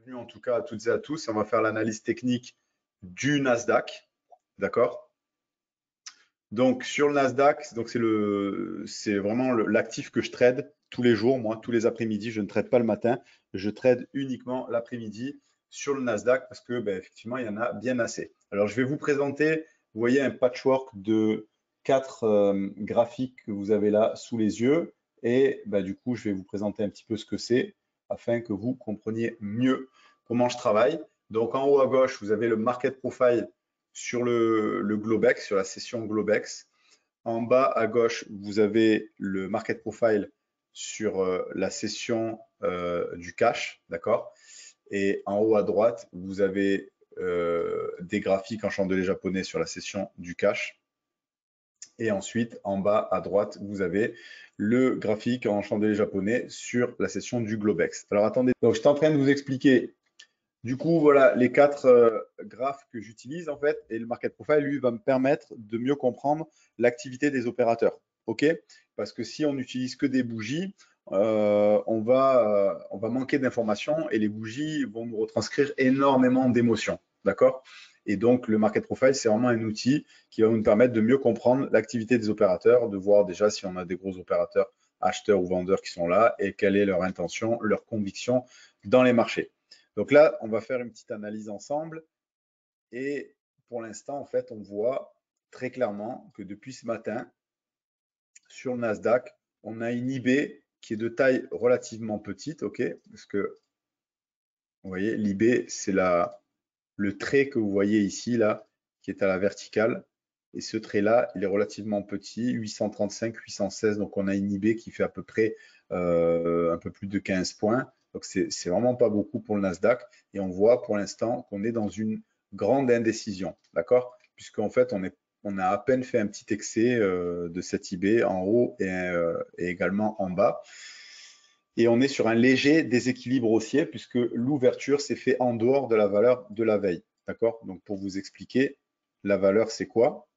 bienvenue en tout cas à toutes et à tous. On va faire l'analyse technique du Nasdaq, d'accord? Donc sur le Nasdaq, donc c'est vraiment l'actif que je trade tous les jours, moi, tous les après-midi. Je ne trade pas le matin, je trade uniquement l'après-midi sur le Nasdaq parce que effectivement, il y en a bien assez. Alors je vais vous présenter, vous voyez un patchwork de 4 graphiques que vous avez là sous les yeux. Et du coup, je vais vous présenter un petit peu ce que c'est afin que vous compreniez mieux comment je travaille. Donc en haut à gauche, vous avez le market profile sur le Globex, sur la session Globex. En bas à gauche, vous avez le market profile sur la session du cash, d'accord? Et en haut à droite, vous avez des graphiques en chandelier japonais sur la session du cash. Et ensuite, en bas à droite, vous avez le graphique en chandelier japonais sur la session du Globex. Alors attendez, donc je suis en train de vous expliquer. Du coup, voilà les 4 graphes que j'utilise en fait. Et le market profile, lui, va me permettre de mieux comprendre l'activité des opérateurs. OK? Parce que si on n'utilise que des bougies, on va manquer d'informations et les bougies vont nous retranscrire énormément d'émotions. D'accord? Et donc, le market profile, c'est vraiment un outil qui va nous permettre de mieux comprendre l'activité des opérateurs, de voir déjà si on a des gros opérateurs, acheteurs ou vendeurs qui sont là et quelle est leur intention, leur conviction dans les marchés. Donc là, on va faire une petite analyse ensemble. Et pour l'instant, en fait, on voit très clairement que depuis ce matin, sur le Nasdaq, on a une IB qui est de taille relativement petite, OK? Parce que, vous voyez, l'IB, c'est le trait que vous voyez ici, là, qui est à la verticale. Et ce trait-là, il est relativement petit, 835, 816. Donc, on a une IB qui fait à peu près un peu plus de 15 points. Donc, c'est vraiment pas beaucoup pour le Nasdaq. Et on voit pour l'instant qu'on est dans une grande indécision, d'accord? Puisqu'en fait, on a à peine fait un petit excès de cette IB en haut et également en bas. Et on est sur un léger déséquilibre haussier puisque l'ouverture s'est fait en dehors de la valeur de la veille. D'accord? Donc, pour vous expliquer, la valeur, c'est quoi?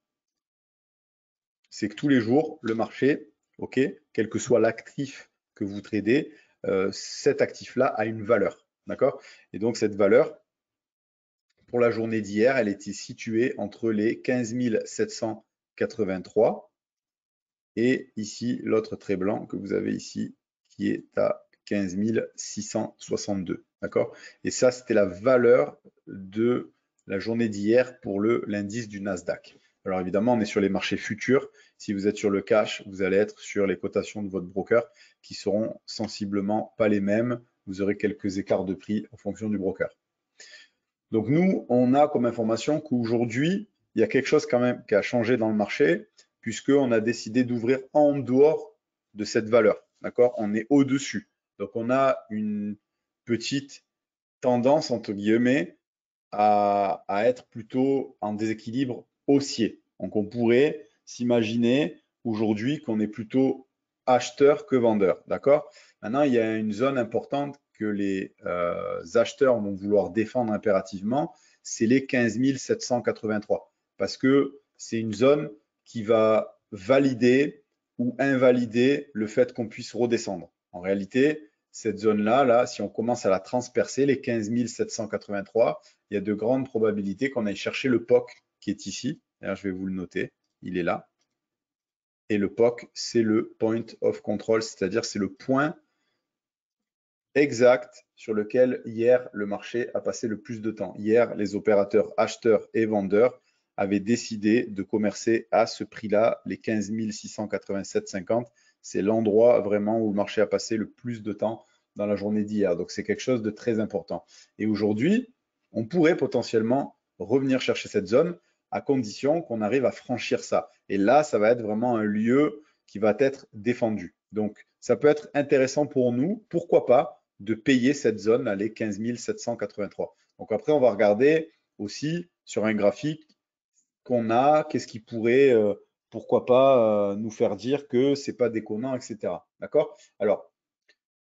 C'est que tous les jours, le marché, OK, quel que soit l'actif que vous tradez, cet actif-là a une valeur. D'accord? Et donc, cette valeur, pour la journée d'hier, elle était située entre les 15 783 et ici, l'autre trait blanc que vous avez ici, qui est à 15 662. D'accord? Et ça, c'était la valeur de la journée d'hier pour l'indice du Nasdaq. Alors évidemment, on est sur les marchés futurs. Si vous êtes sur le cash, vous allez être sur les cotations de votre broker qui seront sensiblement pas les mêmes. Vous aurez quelques écarts de prix en fonction du broker. Donc nous, on a comme information qu'aujourd'hui, il y a quelque chose quand même qui a changé dans le marché puisqu'on a décidé d'ouvrir en dehors de cette valeur. D'accord? On est au-dessus. Donc on a une petite tendance, entre guillemets, à être plutôt en déséquilibre haussier. Donc on pourrait s'imaginer aujourd'hui qu'on est plutôt acheteur que vendeur. D'accord? Maintenant, il y a une zone importante que les acheteurs vont vouloir défendre impérativement, c'est les 15 783. Parce que c'est une zone qui va valider ou invalider le fait qu'on puisse redescendre. En réalité, cette zone-là, là, si on commence à la transpercer, les 15 783, il y a de grandes probabilités qu'on aille chercher le POC qui est ici. D'ailleurs, je vais vous le noter, il est là. Et le POC, c'est le Point of Control, c'est-à-dire c'est le point exact sur lequel hier le marché a passé le plus de temps. Hier, les opérateurs acheteurs et vendeurs avaient décidé de commercer à ce prix-là, les 15 687,50. C'est l'endroit vraiment où le marché a passé le plus de temps dans la journée d'hier. Donc c'est quelque chose de très important. Et aujourd'hui, on pourrait potentiellement revenir chercher cette zone à condition qu'on arrive à franchir ça. Et là, ça va être vraiment un lieu qui va être défendu. Donc, ça peut être intéressant pour nous, pourquoi pas, de payer cette zone, là, les 15 783. Donc après, on va regarder aussi sur un graphique qu'on a, qu'est-ce qui pourrait, pourquoi pas, nous faire dire que c'est pas déconnant, etc. D'accord? Alors,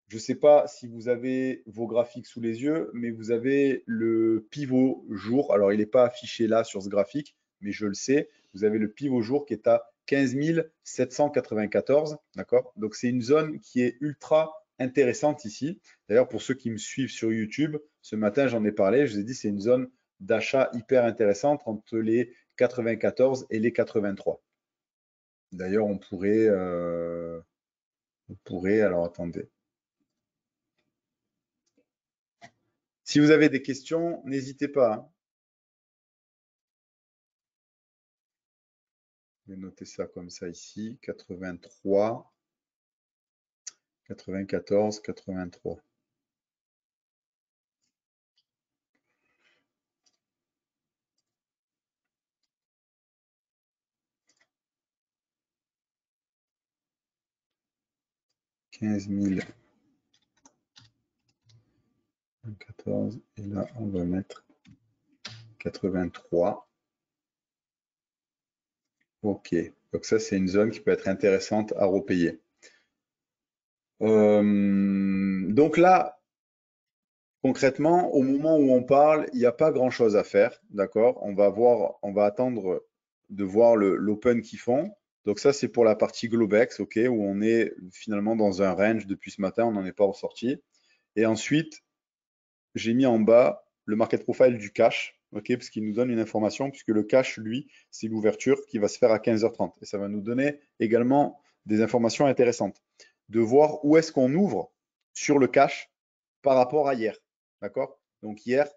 je ne sais pas si vous avez vos graphiques sous les yeux, mais vous avez le pivot jour. Alors, il n'est pas affiché là sur ce graphique, mais je le sais. Vous avez le pivot jour qui est à 15 794. D'accord? Donc, c'est une zone qui est ultra intéressante ici. D'ailleurs, pour ceux qui me suivent sur YouTube, Ce matin, j'en ai parlé, je vous ai dit c'est une zone d'achat hyper intéressante entre les 94 et les 83. D'ailleurs, alors attendez. Si vous avez des questions, n'hésitez pas, hein. Je vais noter ça comme ça ici, 83, 94, 83. « 15 014 et là on va mettre 83. Ok, donc ça c'est une zone qui peut être intéressante à repayer. Donc là, concrètement, au moment où on parle, il n'y a pas grand-chose à faire, d'accord? On va attendre de voir l'open qu'ils font. Donc ça, c'est pour la partie Globex, ok, où on est finalement dans un range depuis ce matin, on n'en est pas ressorti. Et ensuite, j'ai mis en bas le market profile du cash, ok, parce qu'il nous donne une information, puisque le cash, lui, c'est l'ouverture qui va se faire à 15h30. Et ça va nous donner également des informations intéressantes, de voir où est-ce qu'on ouvre sur le cash par rapport à hier. D'accord? Donc hier,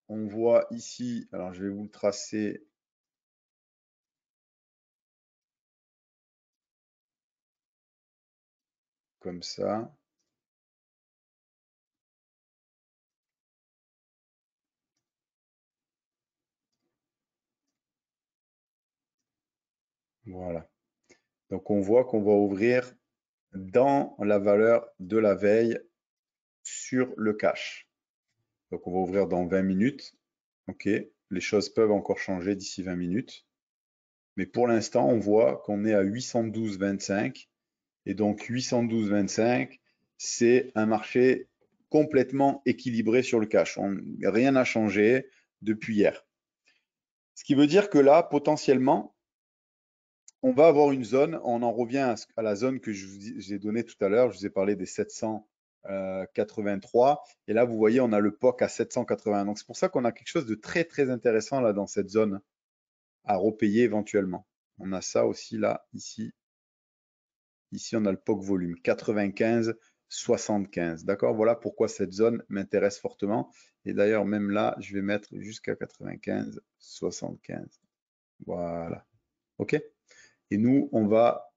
on voit ici, alors je vais vous le tracer. Comme ça. Voilà. Donc on voit qu'on va ouvrir dans la valeur de la veille sur le cash. Donc on va ouvrir dans 20 minutes. OK. Les choses peuvent encore changer d'ici 20 minutes. Mais pour l'instant, on voit qu'on est à 812,25. Et donc 812,25, c'est un marché complètement équilibré sur le cash. Rien n'a changé depuis hier. Ce qui veut dire que là, potentiellement, on va avoir une zone, on en revient à la zone que je vous ai donnée tout à l'heure, je vous ai parlé des 783, et là vous voyez on a le POC à 780, donc c'est pour ça qu'on a quelque chose de très très intéressant là dans cette zone à repayer éventuellement. On a ça aussi là, ici on a le POC volume 95, 75, d'accord? Voilà pourquoi cette zone m'intéresse fortement, et d'ailleurs même là je vais mettre jusqu'à 95, 75, voilà, ok? Et nous, on va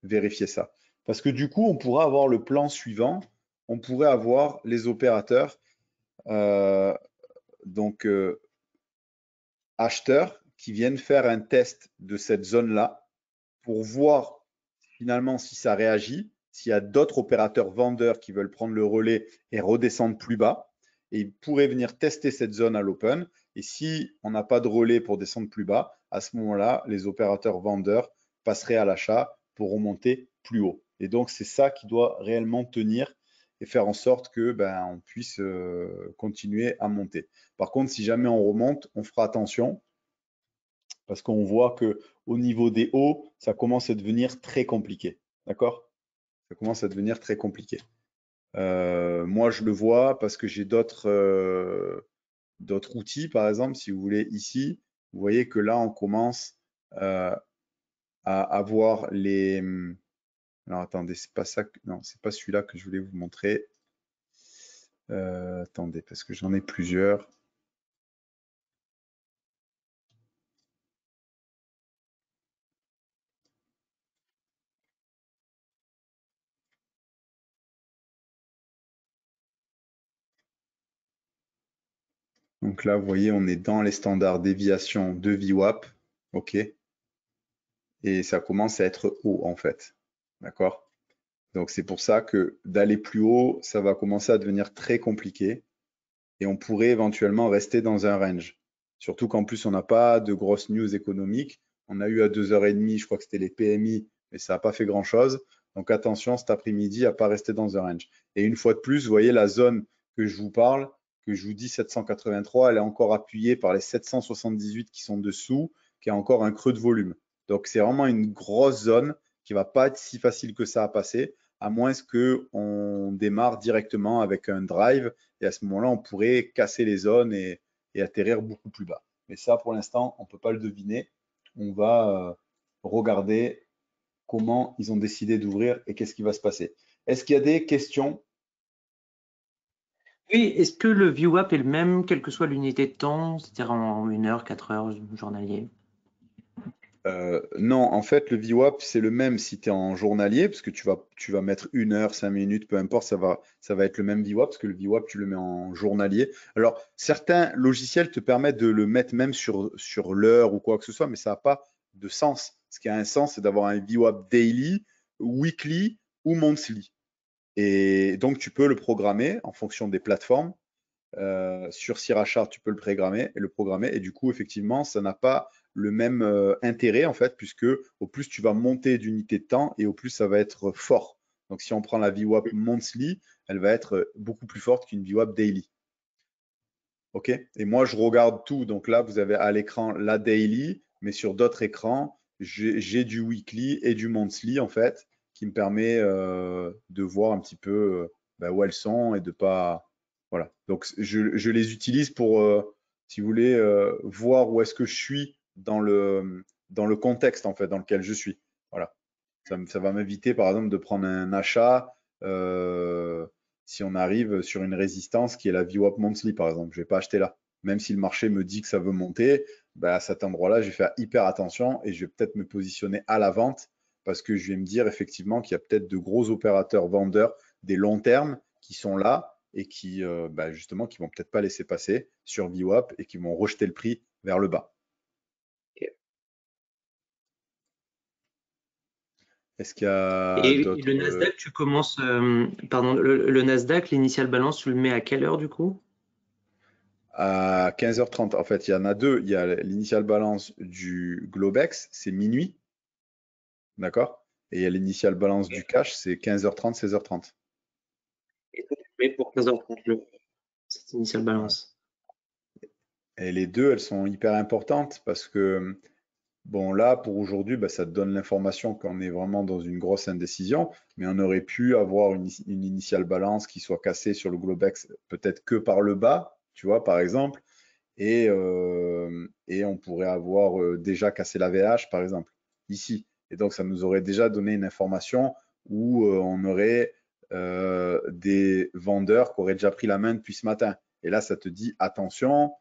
vérifier ça. Parce que du coup, on pourra avoir le plan suivant. On pourrait avoir les opérateurs, euh, donc acheteurs, qui viennent faire un test de cette zone-là pour voir finalement si ça réagit, s'il y a d'autres opérateurs vendeurs qui veulent prendre le relais et redescendre plus bas. Et ils pourraient venir tester cette zone à l'open. Et si on n'a pas de relais pour descendre plus bas, à ce moment-là, les opérateurs vendeurs passeraient à l'achat pour remonter plus haut. Et donc, c'est ça qui doit réellement tenir et faire en sorte que on puisse continuer à monter. Par contre, si jamais on remonte, on fera attention parce qu'on voit que au niveau des hauts, ça commence à devenir très compliqué. D'accord? Ça commence à devenir très compliqué. Moi, je le vois parce que j'ai d'autres outils, par exemple, si vous voulez, ici, vous voyez que là, on commence à avoir les. Alors, attendez, c'est pas ça. Non, c'est pas celui-là que je voulais vous montrer. Attendez, parce que j'en ai plusieurs. Donc là, vous voyez, on est dans les standards déviation de VWAP. OK. Et ça commence à être haut, en fait. D'accord? Donc c'est pour ça que d'aller plus haut, ça va commencer à devenir très compliqué et on pourrait éventuellement rester dans un range. Surtout qu'en plus, on n'a pas de grosses news économiques. On a eu à 2h30, je crois que c'était les PMI, mais ça n'a pas fait grand-chose. Donc attention cet après-midi à ne pas rester dans un range. Et une fois de plus, vous voyez la zone que je vous parle, que je vous dis 783, elle est encore appuyée par les 778 qui sont dessous, qui a encore un creux de volume. Donc c'est vraiment une grosse zone qui ne va pas être si facile que ça à passer. à moins qu'on démarre directement avec un drive. Et à ce moment-là, on pourrait casser les zones et atterrir beaucoup plus bas. Mais ça, pour l'instant, on ne peut pas le deviner. On va regarder comment ils ont décidé d'ouvrir et qu'est-ce qui va se passer. Est-ce qu'il y a des questions? Oui, est-ce que le VWAP est le même, quelle que soit l'unité de temps, c'est-à-dire en 1 heure, 4 heures journalier? Non, en fait, le VWAP, c'est le même si tu es en journalier, parce que tu vas mettre 1 heure, 5 minutes, peu importe, ça va être le même VWAP, parce que le VWAP, tu le mets en journalier. Alors, certains logiciels te permettent de le mettre même sur l'heure ou quoi que ce soit, mais ça n'a pas de sens. Ce qui a un sens, c'est d'avoir un VWAP daily, weekly ou monthly. Et donc, tu peux le programmer en fonction des plateformes. Sur Sriracha, tu peux le programmer, et du coup, effectivement, ça n'a pas le même intérêt en fait, puisque au plus tu vas monter d'unité de temps et au plus ça va être fort. Donc, si on prend la VWAP monthly, elle va être beaucoup plus forte qu'une VWAP daily. OK? Et moi, je regarde tout. Donc là, vous avez à l'écran la daily, mais sur d'autres écrans, j'ai du weekly et du monthly en fait, qui me permet de voir un petit peu bah, où elles sont et de pas. Voilà. Donc je les utilise pour, si vous voulez, voir où est-ce que je suis dans le contexte en fait dans lequel je suis. Voilà. Ça va m'éviter par exemple de prendre un achat. Si on arrive sur une résistance qui est la VWAP monthly, par exemple. Je ne vais pas acheter là. Même si le marché me dit que ça veut monter, bah, à cet endroit-là, je vais faire hyper attention et je vais peut-être me positionner à la vente parce que je vais me dire effectivement qu'il y a peut-être de gros opérateurs vendeurs des longs termes qui sont là et qui, bah, justement, qui vont peut-être pas laisser passer sur VWAP et qui vont rejeter le prix vers le bas. Est-ce qu'il y a Et le d'autres Nasdaq, tu commences, pardon, le Nasdaq, l'initial balance, tu le mets à quelle heure du coup? à 15h30? En fait, il y en a deux. Il y a l'initial balance du Globex, c'est minuit. D'accord? Et il y a l'initial balance du cash, c'est 15h30, 16h30. Et toi, tu le mets pour 15h30, cette initial Voilà. balance. Et les deux, elles sont hyper importantes parce que, bon, là, pour aujourd'hui, bah, ça te donne l'information qu'on est vraiment dans une grosse indécision, mais on aurait pu avoir une initial balance qui soit cassée sur le Globex peut-être que par le bas, tu vois, par exemple, et on pourrait avoir déjà cassé la VH, par exemple, ici. Et donc, ça nous aurait déjà donné une information où on aurait des vendeurs qui auraient déjà pris la main depuis ce matin. Et là, ça te dit attention,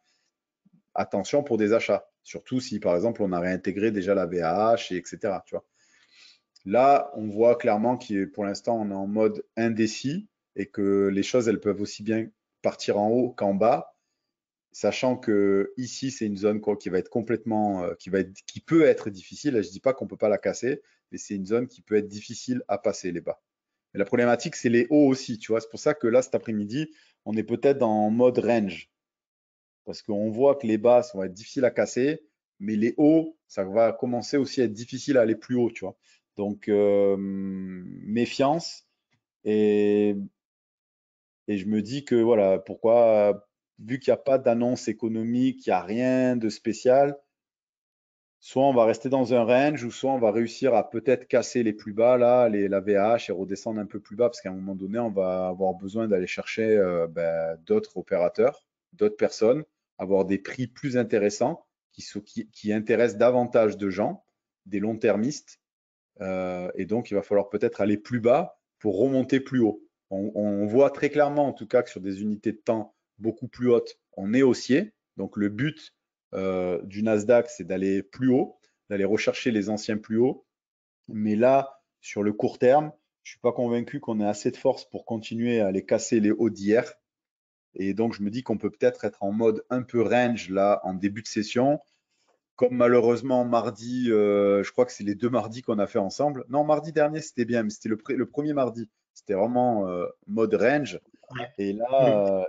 attention pour des achats. Surtout si, par exemple, on a réintégré déjà la VAH, et etc. Tu vois. Là, on voit clairement que pour l'instant, on est en mode indécis et que les choses, elles peuvent aussi bien partir en haut qu'en bas, sachant que ici, c'est une zone quoi, qui va être complètement, qui peut être difficile. Je ne dis pas qu'on ne peut pas la casser, mais c'est une zone qui peut être difficile à passer les bas. Mais la problématique, c'est les hauts aussi, tu vois. C'est pour ça que là, cet après-midi, on est peut-être en mode range. Parce qu'on voit que les bas vont être difficiles à casser, mais les hauts, ça va commencer aussi à être difficile à aller plus haut, tu vois. Donc, méfiance. Et, et je me dis que voilà, pourquoi, vu qu'il n'y a pas d'annonce économique, il n'y a rien de spécial, soit on va rester dans un range, ou soit on va réussir à peut-être casser les plus bas, là, la VH, et redescendre un peu plus bas, parce qu'à un moment donné, on va avoir besoin d'aller chercher ben, d'autres opérateurs, d'autres personnes, avoir des prix plus intéressants, qui intéressent davantage de gens, des long-termistes, et donc il va falloir peut-être aller plus bas pour remonter plus haut. On voit très clairement, en tout cas, que sur des unités de temps beaucoup plus hautes, on est haussier. Donc le but du Nasdaq, c'est d'aller plus haut, d'aller rechercher les anciens plus hauts. Mais là, sur le court terme, je ne suis pas convaincu qu'on ait assez de force pour continuer à aller casser les hauts d'hier. Et donc, je me dis qu'on peut peut-être être en mode un peu range là en début de session. Comme malheureusement mardi, je crois que c'est les deux mardis qu'on a fait ensemble. Non, mardi dernier, c'était bien, mais c'était le premier mardi. C'était vraiment mode range. Ouais. Mm.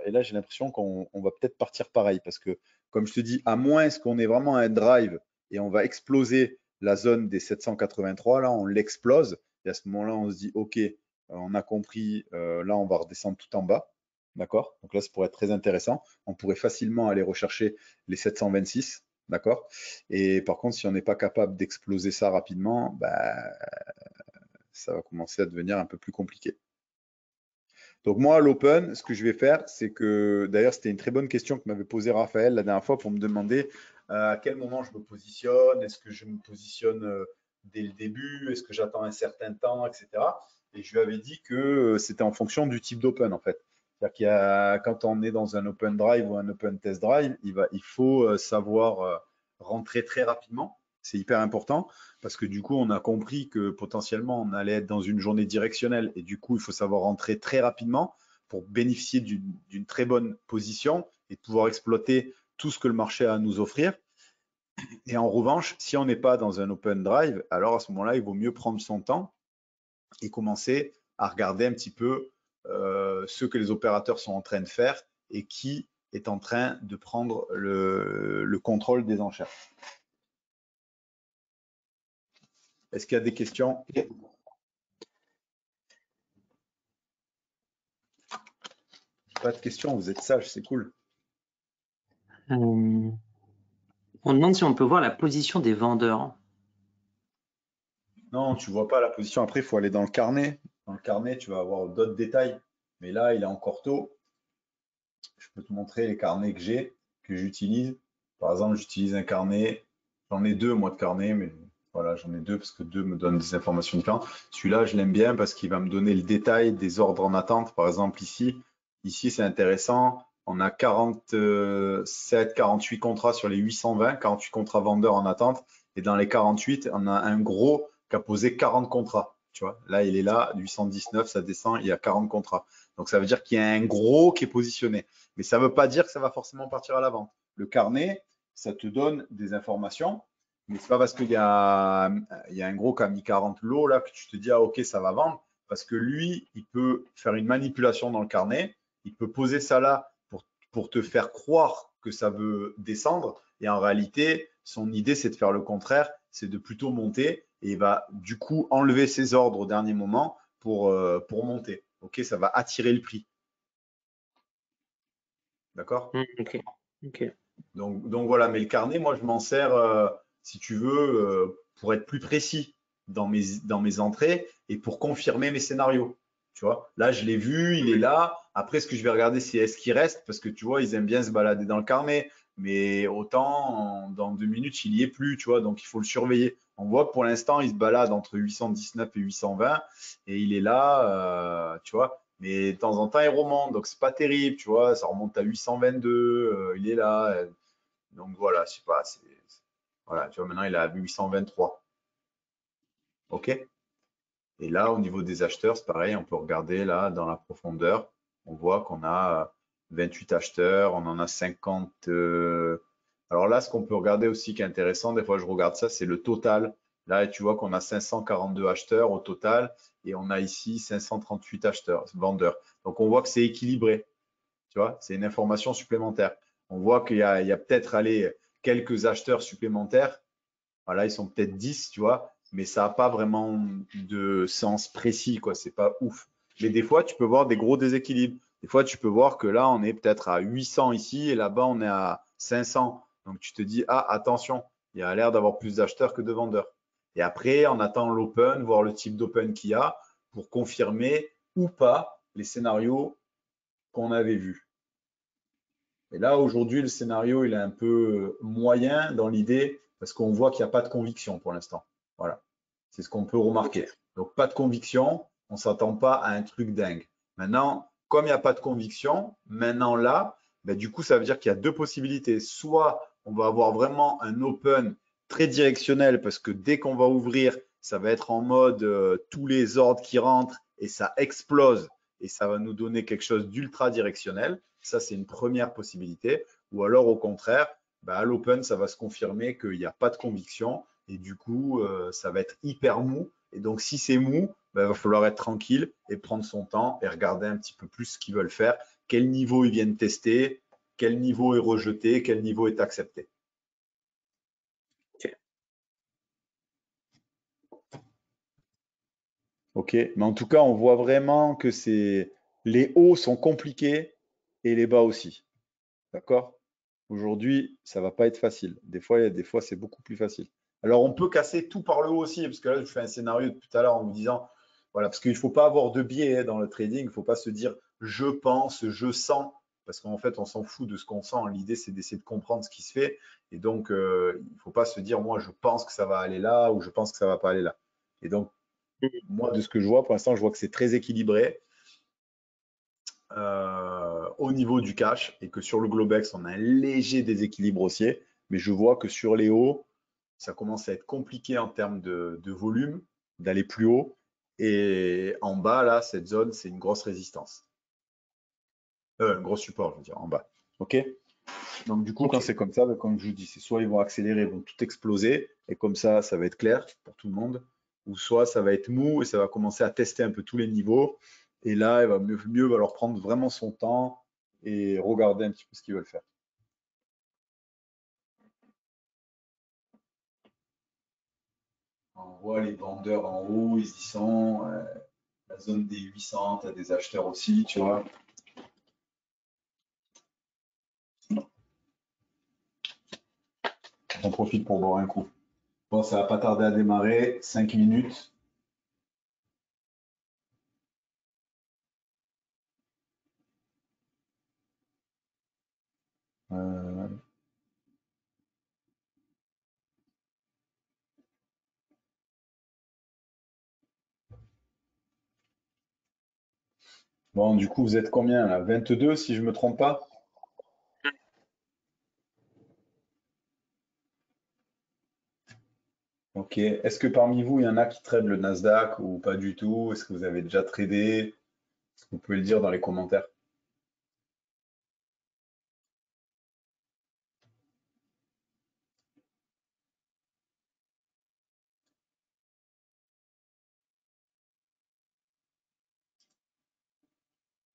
Et là j'ai l'impression qu'on va peut-être partir pareil parce que, comme je te dis, à moins qu'on ait vraiment un drive et on va exploser la zone des 783, là, on l'explose. Et à ce moment-là, on se dit, OK, on a compris, là, on va redescendre tout en bas. D'accord? Donc là, ça pourrait être très intéressant. On pourrait facilement aller rechercher les 726. D'accord? Et par contre, si on n'est pas capable d'exploser ça rapidement, bah, ça va commencer à devenir un peu plus compliqué. Donc moi, à l'open, ce que je vais faire, c'est que, d'ailleurs, c'était une très bonne question que m'avait posée Raphaël la dernière fois pour me demander à quel moment je me positionne, est-ce que je me positionne dès le début, est-ce que j'attends un certain temps, etc. Et je lui avais dit que c'était en fonction du type d'open, en fait. C'est-à-dire quand on est dans un open drive ou un open test drive, il faut savoir rentrer très rapidement. C'est hyper important parce que du coup, on a compris que potentiellement, on allait être dans une journée directionnelle et du coup, il faut savoir rentrer très rapidement pour bénéficier d'une très bonne position et pouvoir exploiter tout ce que le marché a à nous offrir. Et en revanche, si on n'est pas dans un open drive, alors à ce moment-là, il vaut mieux prendre son temps et commencer à regarder un petit peu ce que les opérateurs sont en train de faire et qui est en train de prendre le contrôle des enchères. Est-ce qu'il y a des questions? Pas de questions, vous êtes sages, c'est cool. On demande si on peut voir la position des vendeurs. Non, tu vois pas la position. Après, il faut aller dans le carnet. Dans le carnet, tu vas avoir d'autres détails. Mais là, il est encore tôt. Je peux te montrer les carnets que j'utilise. Par exemple, j'utilise un carnet. J'en ai deux, moi, de carnet, mais voilà, j'en ai deux parce que deux me donnent des informations différentes. Celui-là, je l'aime bien parce qu'il va me donner le détail des ordres en attente. Par exemple, ici, c'est intéressant. On a 47, 48 contrats sur les 820, 48 contrats vendeurs en attente. Et dans les 48, on a un gros qui a posé 40 contrats. Tu vois, là, il est là, 819, ça descend, il y a 40 contrats. Donc, ça veut dire qu'il y a un gros qui est positionné. Mais ça ne veut pas dire que ça va forcément partir à la vente. Le carnet, ça te donne des informations, mais ce n'est pas parce qu'il y a un gros qui a mis 40 lots là que tu te dis, ah ok, ça va vendre. Parce que lui, il peut faire une manipulation dans le carnet, il peut poser ça là pour te faire croire que ça veut descendre. Et en réalité, son idée, c'est de faire le contraire, c'est de plutôt monter. Et il va du coup enlever ses ordres au dernier moment pour monter. Ok, ça va attirer le prix. D'accord? Ok. Ok. Donc voilà, mais le carnet, moi, je m'en sers, si tu veux, pour être plus précis dans mes entrées et pour confirmer mes scénarios. Tu vois, là, je l'ai vu, il est là. Après, ce que je vais regarder, c'est est-ce qu'il reste, parce que tu vois, ils aiment bien se balader dans le carnet, mais autant, dans 2 minutes, il n'y est plus, tu vois, donc il faut le surveiller. On voit que pour l'instant, il se balade entre 819 et 820 et il est là, tu vois. Mais de temps en temps, il remonte, donc c'est pas terrible, tu vois. Ça remonte à 822, il est là. Donc voilà, je sais pas. Voilà, tu vois, maintenant il est à 823. OK? Et là, au niveau des acheteurs, c'est pareil, on peut regarder là dans la profondeur. On voit qu'on a 28 acheteurs, on en a 50. Alors là, ce qu'on peut regarder aussi qui est intéressant, des fois je regarde ça, c'est le total. Là, tu vois qu'on a 542 acheteurs au total et on a ici 538 acheteurs, vendeurs. Donc on voit que c'est équilibré. Tu vois, c'est une information supplémentaire. On voit qu'il y a peut-être quelques acheteurs supplémentaires. Voilà, ils sont peut-être 10, tu vois, mais ça n'a pas vraiment de sens précis, quoi. C'est pas ouf. Mais des fois, tu peux voir des gros déséquilibres. Des fois, tu peux voir que là, on est peut-être à 800 ici et là-bas, on est à 500. Donc, tu te dis, ah, attention, il y a l'air d'avoir plus d'acheteurs que de vendeurs. Et après, on attend l'open, voir le type d'open qu'il y a pour confirmer ou pas les scénarios qu'on avait vus. Et là, aujourd'hui, le scénario, il est un peu moyen dans l'idée parce qu'on voit qu'il n'y a pas de conviction pour l'instant. Voilà. C'est ce qu'on peut remarquer. Donc, pas de conviction, on ne s'attend pas à un truc dingue. Maintenant, comme il n'y a pas de conviction, maintenant là, ben, du coup, ça veut dire qu'il y a deux possibilités. Soit on va avoir vraiment un open très directionnel parce que dès qu'on va ouvrir, ça va être en mode tous les ordres qui rentrent et ça explose et ça va nous donner quelque chose d'ultra directionnel. Ça, c'est une première possibilité. Ou alors, au contraire, bah, à l'open, ça va se confirmer qu'il n'y a pas de conviction et du coup, ça va être hyper mou. Et donc, si c'est mou, bah, il va falloir être tranquille et prendre son temps et regarder un petit peu plus ce qu'ils veulent faire, quel niveau ils viennent tester, quel niveau est rejeté, quel niveau est accepté. OK, mais en tout cas, on voit vraiment que les hauts sont compliqués et les bas aussi. D'accord? Aujourd'hui, ça va pas être facile. Des fois, c'est beaucoup plus facile. Alors, on peut casser tout par le haut aussi, parce que là, je fais un scénario depuis tout à l'heure en vous disant, Voilà, parce qu'il ne faut pas avoir de biais hein, dans le trading. Il ne faut pas se dire je pense, je sens, parce qu'en fait, on s'en fout de ce qu'on sent. L'idée, c'est d'essayer de comprendre ce qui se fait. Et donc, il ne faut pas se dire moi, je pense que ça va aller là ou je pense que ça ne va pas aller là. Et donc, moi, de ce que je vois, pour l'instant, je vois que c'est très équilibré au niveau du cash et que sur le Globex, on a un léger déséquilibre haussier. Mais je vois que sur les hauts, ça commence à être compliqué en termes de volume, d'aller plus haut. Et en bas, là, cette zone, c'est une grosse résistance. Un gros support, je veux dire, en bas. OK? Donc, du coup, quand Ok. c'est comme ça, ben, comme je vous dis, c'est soit ils vont accélérer, ils vont tout exploser, et comme ça va être clair pour tout le monde, ou soit ça va être mou et ça va commencer à tester un peu tous les niveaux. Et là, il va mieux va leur prendre vraiment son temps et regarder un petit peu ce qu'ils veulent faire. On voit les vendeurs en haut, ils y sont. La zone des 800, tu as des acheteurs aussi, tu vois. On profite pour boire un coup. Bon, ça va pas tarder à démarrer, 5 minutes. Euh, Bon, du coup, vous êtes combien là? 22 si je me trompe pas? Ok. Est-ce que parmi vous, il y en a qui tradent le Nasdaq ou pas du tout? Est-ce que vous avez déjà tradé? Est-ce que vous pouvez le dire dans les commentaires?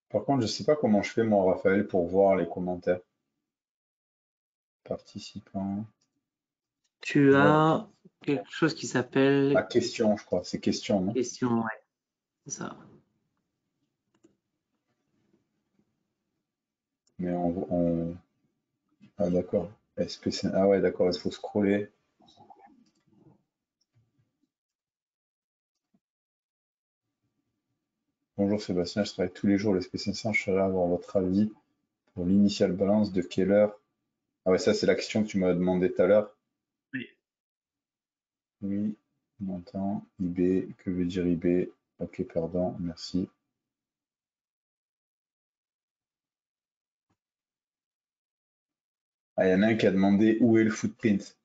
Par contre, je sais pas comment je fais moi, Raphaël, pour voir les commentaires. Participants. Tu Ouais. as quelque chose qui La s'appelle question, je crois. C'est question, non? question, ouais, c'est ça. Mais Ah, d'accord. Ah ouais, d'accord, il faut scroller. Bonjour Sébastien, je travaille tous les jours le SP500. Je serais avoir votre avis pour l'initial balance de quelle heure? Ah ouais, ça c'est la question que tu m'as demandé tout à l'heure. Oui. Oui, montant, IB, que veut dire IB? Ok, pardon, merci. Ah, il y en a un qui a demandé où est le footprint.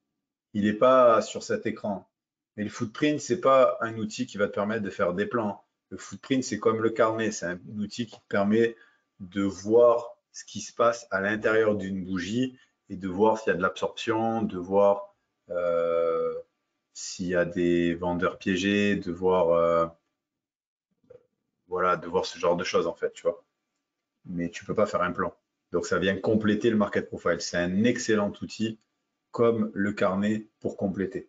Il n'est pas sur cet écran. Mais le footprint, c'est pas un outil qui va te permettre de faire des plans. Le footprint, c'est comme le carnet. C'est un outil qui te permet de voir ce qui se passe à l'intérieur d'une bougie et de voir s'il y a de l'absorption, de voir euh, s'il y a des vendeurs piégés, de voir, voilà, de voir ce genre de choses en fait, tu vois. Mais tu peux pas faire un plan. Donc ça vient compléter le market profile. C'est un excellent outil comme le carnet pour compléter.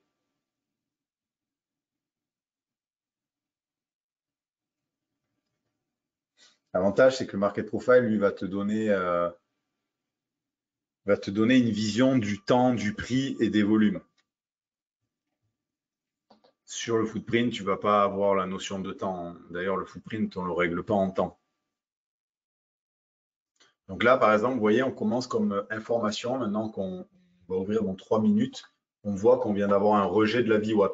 L'avantage, c'est que le market profile, lui, va te donner une vision du temps, du prix et des volumes. Sur le footprint, tu ne vas pas avoir la notion de temps. D'ailleurs, le footprint, on ne le règle pas en temps. Donc là, par exemple, vous voyez, on commence comme information. Maintenant qu'on va ouvrir dans 3 minutes, on voit qu'on vient d'avoir un rejet de la VWAP.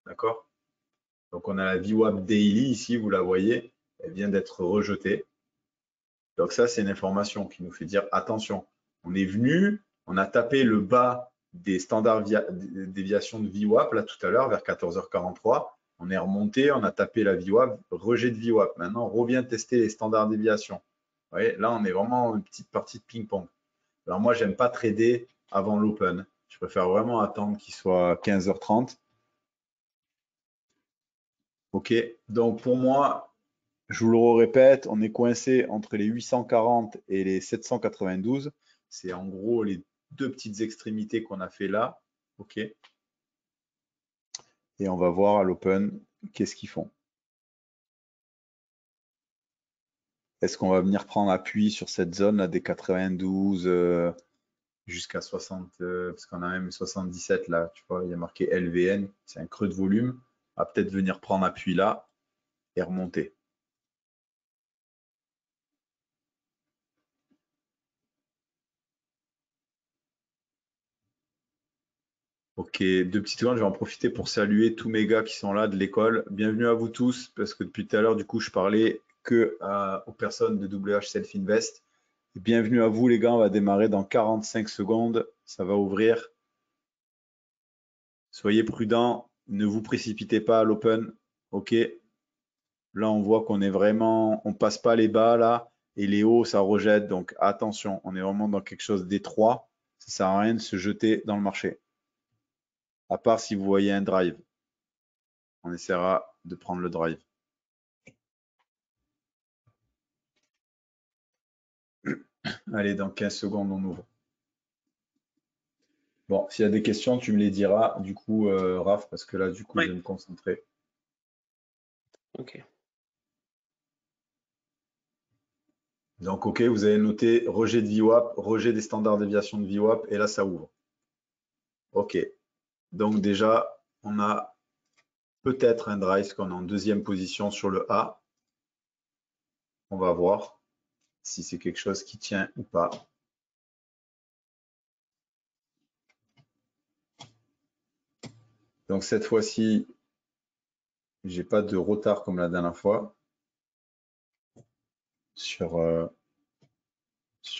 D'accord? Donc on a la VWAP Daily ici, vous la voyez, elle vient d'être rejetée. Donc ça, c'est une information qui nous fait dire attention, on est venu, on a tapé le bas des standards déviation de VWAP là tout à l'heure vers 14h43. On est remonté, on a tapé la VWAP, rejet de VWAP. Maintenant, on revient tester les standards déviation. Vous voyez, là, on est vraiment une petite partie de ping-pong. Alors moi, j'aime pas trader avant l'open. Je préfère vraiment attendre qu'il soit 15h30. OK. Donc pour moi, je vous le répète, on est coincé entre les 840 et les 792. C'est en gros les deux petites extrémités qu'on a fait là. OK. Et on va voir à l'open qu'est-ce qu'ils font. Est-ce qu'on va venir prendre appui sur cette zone là des 92 jusqu'à 60, parce qu'on a même 77 là, tu vois, il y a marqué LVN, c'est un creux de volume. On va peut-être venir prendre appui là et remonter. Ok, 2 petites secondes, je vais en profiter pour saluer tous mes gars qui sont là de l'école. Bienvenue à vous tous, parce que depuis tout à l'heure, du coup, je parlais que aux personnes de WH Self Invest. Bienvenue à vous les gars, on va démarrer dans 45 secondes, ça va ouvrir. Soyez prudents, ne vous précipitez pas à l'open, ok. Là, on voit qu'on est vraiment, on passe pas les bas là, et les hauts, ça rejette, donc attention, on est vraiment dans quelque chose d'étroit. Ça sert à rien de se jeter dans le marché. À part si vous voyez un drive. On essaiera de prendre le drive. Allez, dans 15 secondes, on ouvre. Bon, s'il y a des questions, tu me les diras, du coup, Raph, parce que là, du coup, je vais me concentrer. Ok. Donc, ok, vous avez noté rejet de VWAP, rejet des standards déviation de VWAP, et là, ça ouvre. Ok. Donc, déjà, on a peut-être un drive, qu'on est en deuxième position sur le A. On va voir si c'est quelque chose qui tient ou pas. Donc, cette fois-ci, j'ai pas de retard comme la dernière fois sur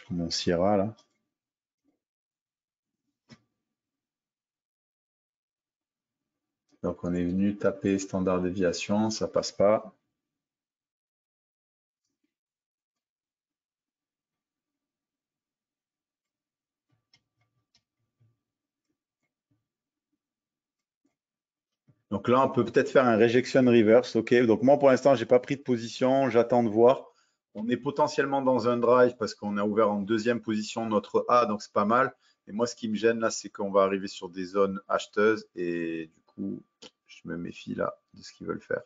mon Sierra, là. Donc, on est venu taper standard déviation, ça passe pas. Donc là, on peut peut-être faire un rejection reverse. Ok. Donc moi, pour l'instant, j'ai pas pris de position. J'attends de voir. On est potentiellement dans un drive parce qu'on a ouvert en deuxième position notre A, donc c'est pas mal. Et moi, ce qui me gêne là, c'est qu'on va arriver sur des zones acheteuses et du coup, je me méfie là de ce qu'ils veulent faire.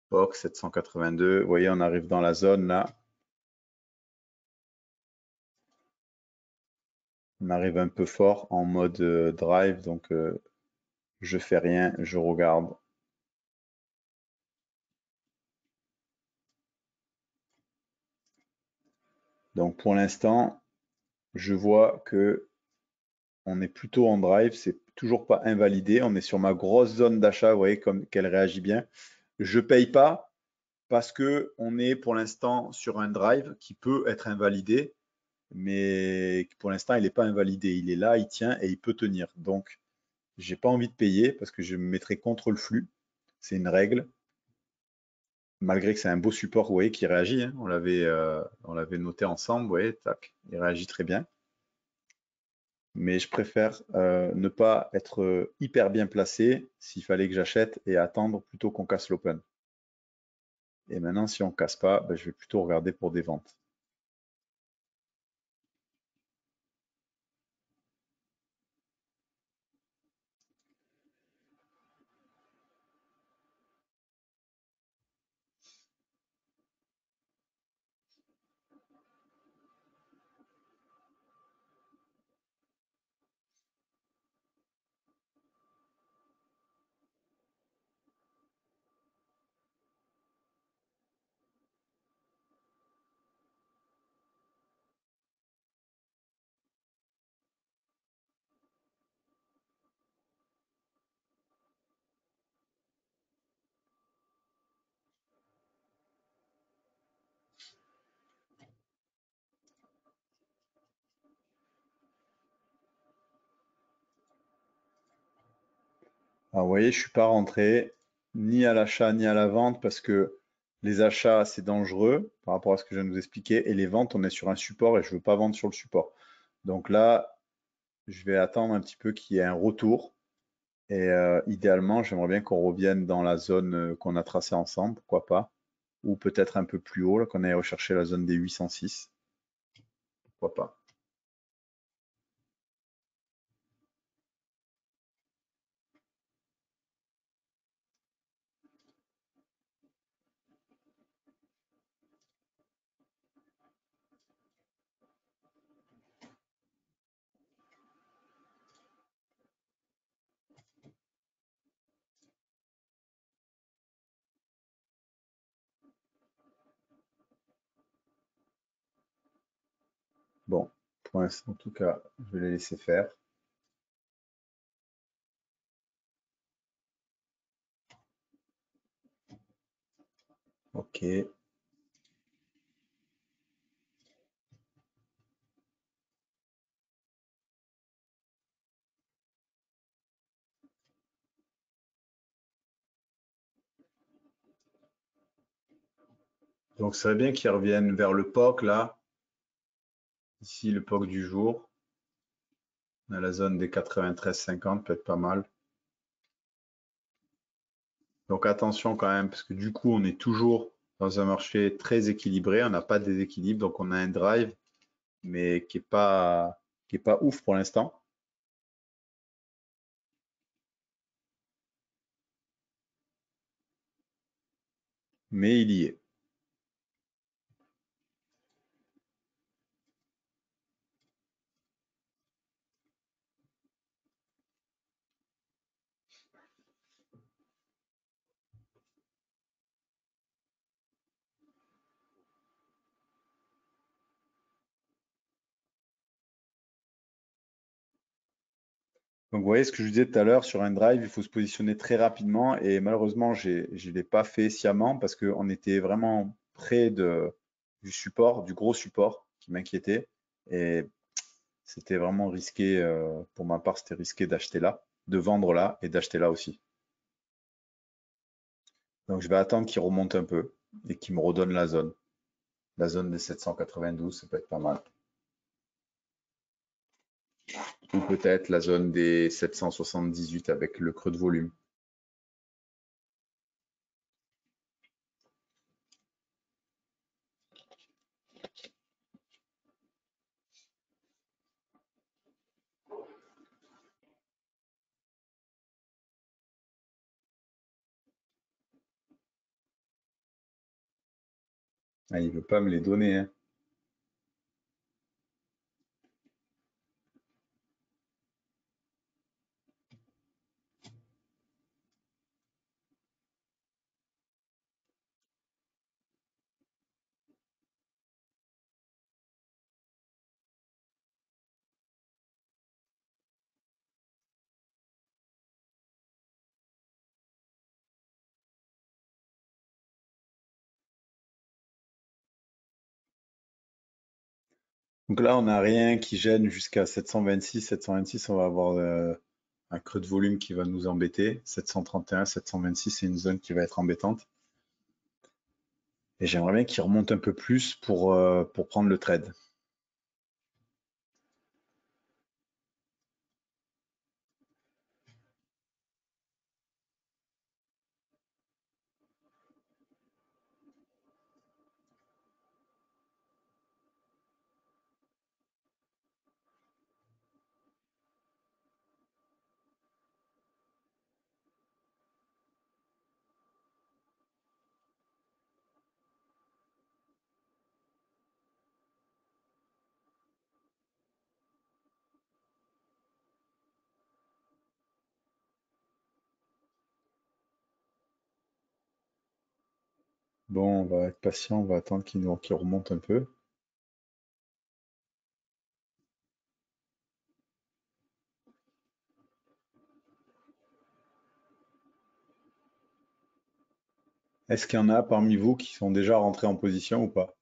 POC 782. Vous voyez, on arrive dans la zone là. On arrive un peu fort en mode drive, donc je fais rien, je regarde. Donc pour l'instant, je vois que on est plutôt en drive, c'est toujours pas invalidé. On est sur ma grosse zone d'achat, vous voyez comme qu'elle réagit bien. Je paye pas parce que on est pour l'instant sur un drive qui peut être invalidé, mais pour l'instant il n'est pas invalidé. Il est là, il tient et il peut tenir. Donc j'ai pas envie de payer parce que je me mettrai contre le flux. C'est une règle. Malgré que c'est un beau support, vous voyez, qui réagit. Hein. On l'avait noté ensemble, vous voyez, tac, il réagit très bien. Mais je préfère ne pas être hyper bien placé s'il fallait que j'achète et attendre plutôt qu'on casse l'open. Et maintenant, si on casse pas, ben, je vais plutôt regarder pour des ventes. Alors, vous voyez, je ne suis pas rentré ni à l'achat ni à la vente parce que les achats, c'est dangereux par rapport à ce que je viens de vous expliquer. Et les ventes, on est sur un support et je ne veux pas vendre sur le support. Donc là, je vais attendre un petit peu qu'il y ait un retour. Et idéalement, j'aimerais bien qu'on revienne dans la zone qu'on a tracée ensemble, pourquoi pas. Ou peut-être un peu plus haut, qu'on aille rechercher la zone des 806. Pourquoi pas. Bon, pour l'instant, en tout cas, je vais les laisser faire. Ok. Donc, ça serait bien qu'ils reviennent vers le POC, là. Ici, le POC du jour. On a la zone des 93,50, peut être pas mal. Donc, attention quand même, parce que du coup, on est toujours dans un marché très équilibré. On n'a pas de déséquilibre, donc on a un drive, mais qui est pas ouf pour l'instant. Mais il y est. Donc, vous voyez ce que je vous disais tout à l'heure sur un drive, il faut se positionner très rapidement et malheureusement, je ne l'ai pas fait sciemment parce qu'on était vraiment près du support, du gros support qui m'inquiétait et c'était vraiment risqué, pour ma part, c'était risqué d'acheter là, de vendre là et d'acheter là aussi. Donc, je vais attendre qu'il remonte un peu et qu'il me redonne la zone. La zone des 792, ça peut être pas mal. Ou peut-être la zone des 778 avec le creux de volume. Ah, il veut pas me les donner, hein. Donc là, on n'a rien qui gêne jusqu'à 726. 726, on va avoir un creux de volume qui va nous embêter. 731, 726, c'est une zone qui va être embêtante. Et j'aimerais bien qu'il remonte un peu plus pour prendre le trade. Bon, on va être patient, on va attendre qu'il remonte un peu. Est-ce qu'il y en a parmi vous qui sont déjà rentrés en position ou pas?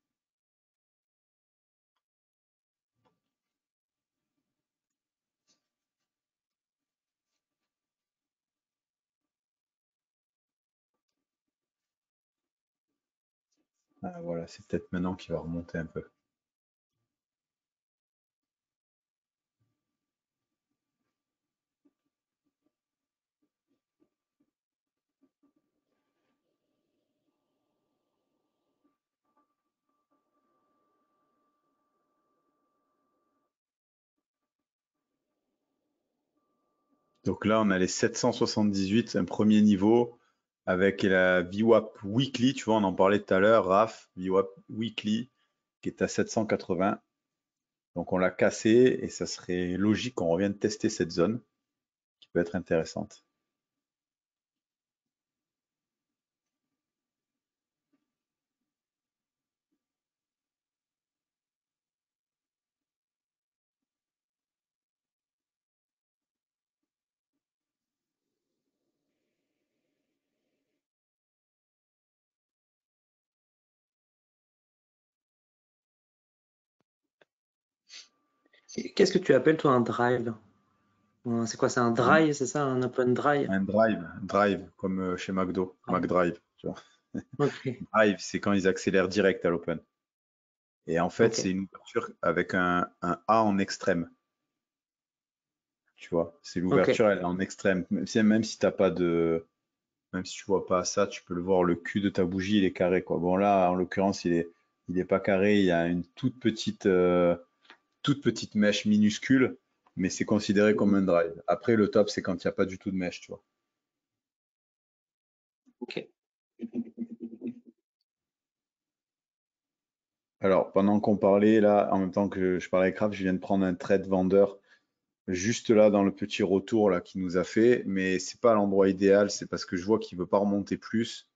Ah, voilà, c'est peut-être maintenant qu'il va remonter un peu. Donc là, on a les 778, un premier niveau, avec la VWAP Weekly, tu vois, on en parlait tout à l'heure, RAF, VWAP Weekly, qui est à 780. Donc on l'a cassé et ça serait logique qu'on revienne tester cette zone qui peut être intéressante. Qu'est-ce que tu appelles, toi, un drive? C'est quoi? C'est un Un, dry, c'est ça? Un open dry? un drive, comme chez McDo, Ouais. McDrive, tu vois. Ok, Drive, c'est quand ils accélèrent direct à l'open. Et en fait, ok, c'est une ouverture avec un A en extrême, tu vois. C'est ok. l'ouverture, elle est en extrême. Même si t'as pas de, même si tu vois pas ça, tu peux le voir, le cul de ta bougie, il est carré, quoi. Bon, là, en l'occurrence, il est pas carré, il y a une toute petite mèche minuscule, mais c'est considéré comme un drive. Après, le top, c'est quand il n'y a pas du tout de mèche, tu vois. Ok. Alors, pendant qu'on parlait, là, en même temps que je parlais avec Raph, je viens de prendre un trade vendeur juste là dans le petit retour là qu'il nous a fait, mais c'est pas l'endroit idéal, c'est parce que je vois qu'il veut pas remonter plus.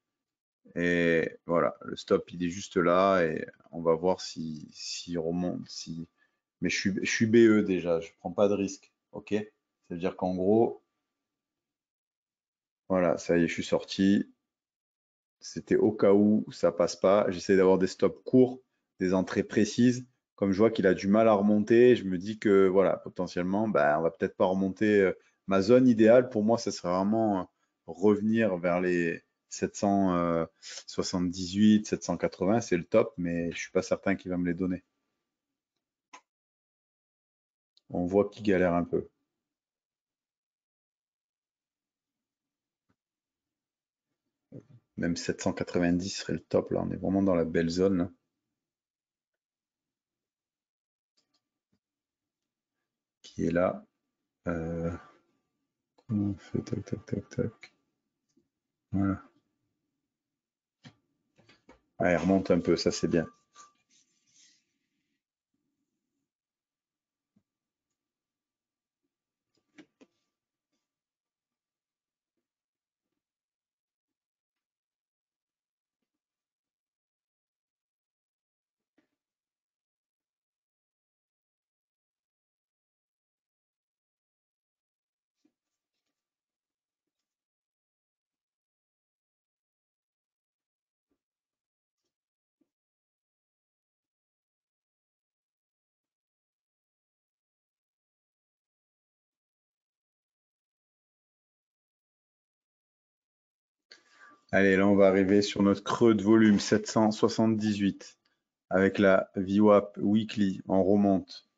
Et voilà, le stop il est juste là et on va voir s'il remonte. Mais je suis BE déjà, je prends pas de risque. Ok? Ça veut dire qu'en gros, voilà, ça y est, je suis sorti. C'était au cas où ça passe pas. J'essaie d'avoir des stops courts, des entrées précises. Comme je vois qu'il a du mal à remonter, je me dis que voilà, potentiellement, ben, on va peut-être pas remonter. Ma zone idéale pour moi, ça serait vraiment revenir vers les 778, 780, c'est le top, mais je suis pas certain qu'il va me les donner. On voit qu'il galère un peu. Même 790 serait le top là. On est vraiment dans la belle zone là, qui est là. Comment on fait? Tac, tac, tac, tac. Voilà. Ah, il remonte un peu, ça c'est bien. Allez, là, on va arriver sur notre creux de volume 778 avec la VWAP Weekly. On remonte.